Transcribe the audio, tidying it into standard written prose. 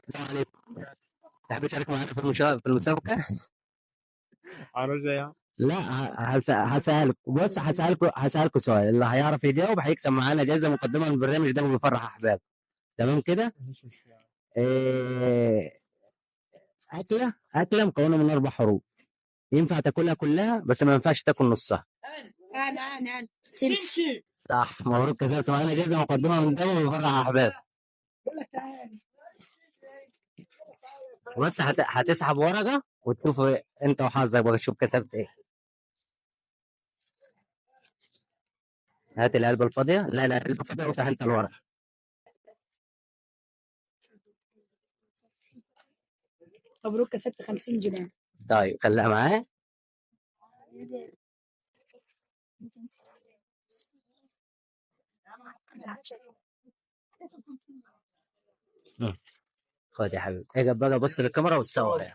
السلام عليكم. تحب تشارك معانا في المسابقة؟ لا، هسألك. بص، هسألكوا سؤال، اللي هيعرف يجاوب هيكسب معانا جايزة مقدمة من البرنامج ده وبيفرح أحبابه. تمام كده؟ إيه... أكلة مكونة من 4 حروف، ينفع تاكلها كلها بس ما ينفعش تاكل نصها. أنا سمسم. صح، مبروك، كسبت معانا جايزة مقدمة من ده وبيفرح أحبابه. بس هتسحب ورقة وتشوف انت وحظك بقى، تشوف كسبت ايه. هات العلبة الفاضية. لا، العلبة الفاضية، وافتح انت الورق. مبروك كسبت 50 جنيه. طيب خليها معاه. مم. خد يا حبيبي، اجي بقى بص للكاميرا وتصور يعني.